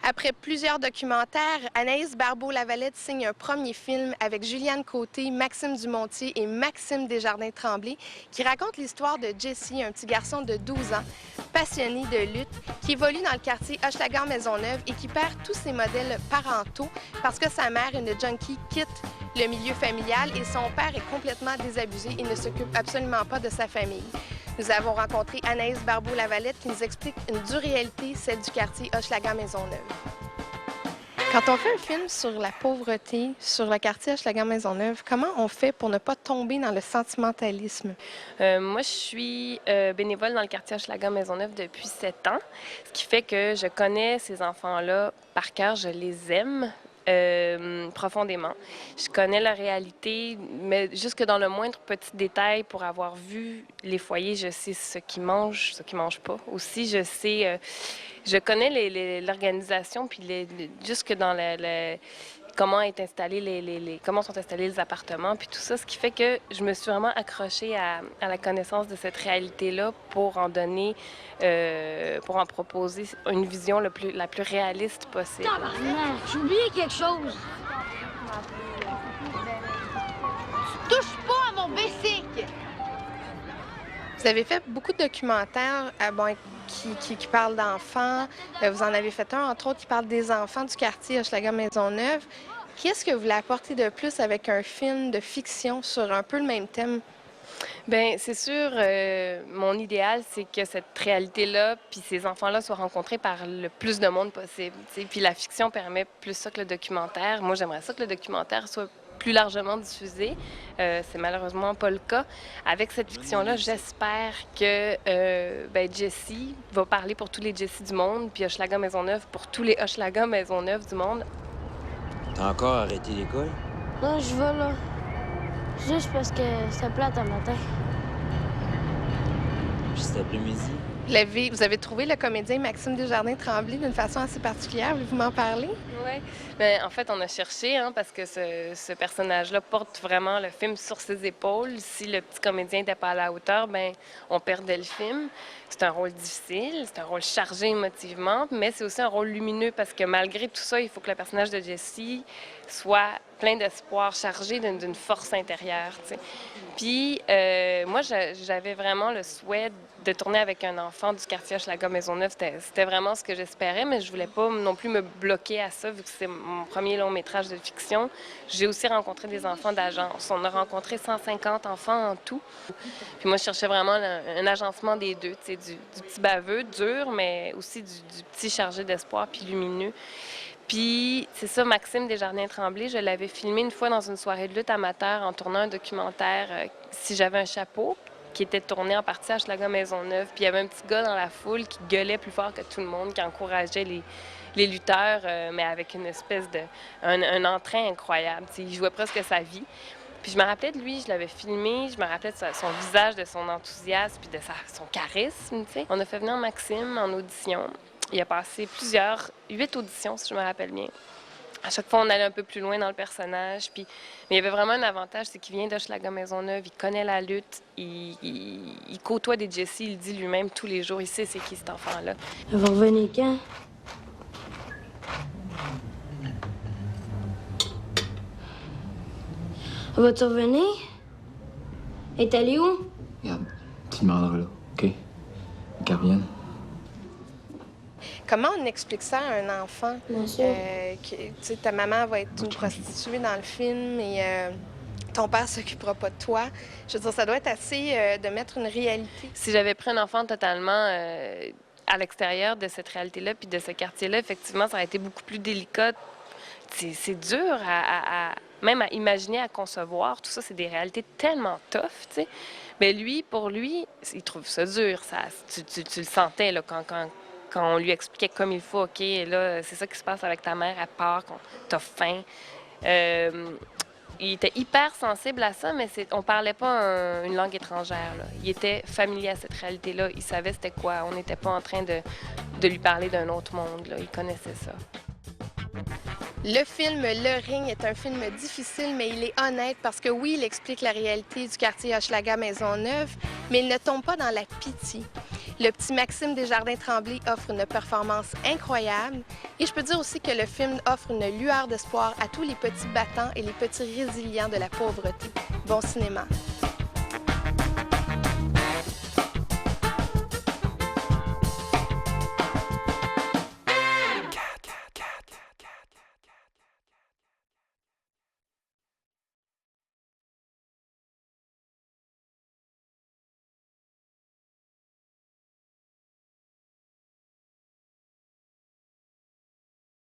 Après plusieurs documentaires, Anaïs Barbeau-Lavalette signe un premier film avec Juliane Côté, Maxime Dumontier et Maxime Desjardins-Tremblay qui raconte l'histoire de Jesse, un petit garçon de 12 ans, passionné de lutte, qui évolue dans le quartier Hochelaga-Maisonneuve et qui perd tous ses modèles parentaux parce que sa mère, une junkie, quitte le milieu familial et son père est complètement désabusé et ne s'occupe absolument pas de sa famille. Nous avons rencontré Anaïs Barbeau-Lavalette qui nous explique une dure réalité, celle du quartier Hochelaga-Maisonneuve. Quand on fait un film sur la pauvreté, sur le quartier Hochelaga-Maisonneuve, comment on fait pour ne pas tomber dans le sentimentalisme? Moi, je suis bénévole dans le quartier Hochelaga-Maisonneuve depuis 7 ans, ce qui fait que je connais ces enfants-là par cœur, je les aime. Profondément. Je connais la réalité, mais jusque dans le moindre petit détail, pour avoir vu les foyers, je sais ce qu'ils mangent, ce qu'ils mangent pas. Aussi, je sais, je connais l'organisation, puis jusque dans comment est installé comment sont installés les appartements, puis tout ça, ce qui fait que je me suis vraiment accrochée à la connaissance de cette réalité-là pour en donner, pour en proposer une vision la plus réaliste possible. Tabarnak, j'ai oublié quelque chose. Touche pas à mon bicycle. Vous avez fait beaucoup de documentaires qui parlent d'enfants. Vous en avez fait un, entre autres, qui parle des enfants du quartier Hochelaga-Maisonneuve. Qu'est-ce que vous voulez apporter de plus avec un film de fiction sur un peu le même thème? Bien, c'est sûr, mon idéal, c'est que cette réalité-là, puis ces enfants-là soient rencontrés par le plus de monde possible. T'sais. Puis la fiction permet plus ça que le documentaire. Moi, j'aimerais ça que le documentaire soit plus largement diffusé. C'est malheureusement pas le cas. Avec cette fiction-là, j'espère que Jessie va parler pour tous les Jessie du monde, puis Hochelaga-Maisonneuve pour tous les Hochelaga-Maisonneuve du monde. T'as encore arrêté l'école? Non, je vais là. Juste parce que c'est plate un matin. Puis cet après-midi? Vous avez trouvé le comédien Maxime Desjardins-Tremblay d'une façon assez particulière. Voulez-vous m'en parler? Oui. Bien, en fait, on a cherché, parce que ce personnage-là porte vraiment le film sur ses épaules. Si le petit comédien n'était pas à la hauteur, bien, on perdait le film. C'est un rôle difficile, c'est un rôle chargé émotivement, mais c'est aussi un rôle lumineux parce que malgré tout ça, il faut que le personnage de Jessie soit plein d'espoir, chargé d'une force intérieure. T'sais. Puis, moi, j'avais vraiment le souhait de tourner avec un enfant du quartier Hochelaga-Maisonneuve. C'était vraiment ce que j'espérais, mais je voulais pas non plus me bloquer à ça, vu que c'est mon premier long métrage de fiction. J'ai aussi rencontré des enfants d'agence. On a rencontré 150 enfants en tout. Puis moi, je cherchais vraiment un agencement des deux, du petit baveux, dur, mais aussi du petit chargé d'espoir, puis lumineux. Puis, c'est ça, Maxime Desjardins-Tremblay, je l'avais filmé une fois dans une soirée de lutte amateur en tournant un documentaire Si j'avais un chapeau, qui était tourné en partie à Hochelaga-Maisonneuve. Puis il y avait un petit gars dans la foule qui gueulait plus fort que tout le monde, qui encourageait les lutteurs, mais avec une espèce un entrain incroyable. T'sais, il jouait presque sa vie. Puis je me rappelais de lui, je l'avais filmé, je me rappelais de son visage, de son enthousiasme, puis de son charisme. T'sais. On a fait venir Maxime en audition. Il a passé 8 auditions, si je me rappelle bien. À chaque fois, on allait un peu plus loin dans le personnage. Mais il y avait vraiment un avantage, c'est qu'il vient d'Hochelaga-Maisonneuve, il connaît la lutte, il côtoie des Jessie, il le dit lui-même tous les jours, il sait c'est qui cet enfant-là. Elle va revenir quand? Va-tu revenir? Elle est allée où? Regarde, tu demanderas là, OK? Qu'elle revienne. Comment on explique ça à un enfant? Bien sûr. Que ta maman va être une prostituée dans le film et ton père s'occupera pas de toi. Je veux dire, ça doit être assez de mettre une réalité. Si j'avais pris un enfant totalement à l'extérieur de cette réalité-là puis de ce quartier-là, effectivement, ça aurait été beaucoup plus délicat. C'est dur même à imaginer, à concevoir. Tout ça, c'est des réalités tellement tough, tu sais. Mais lui, pour lui, il trouve ça dur. Tu le sentais là, quand on lui expliquait comme il faut, OK, là, c'est ça qui se passe avec ta mère, elle part, t'as faim. Il était hyper sensible à ça, mais on parlait pas une langue étrangère. Là. Il était familier à cette réalité-là. Il savait c'était quoi. On n'était pas en train de lui parler d'un autre monde. Là. Il connaissait ça. Le film Le Ring est un film difficile, mais il est honnête parce que oui, il explique la réalité du quartier Hochelaga-Maisonneuve, mais il ne tombe pas dans la pitié. Le petit Maxime Desjardins-Tremblay offre une performance incroyable. Et je peux dire aussi que le film offre une lueur d'espoir à tous les petits battants et les petits résilients de la pauvreté. Bon cinéma!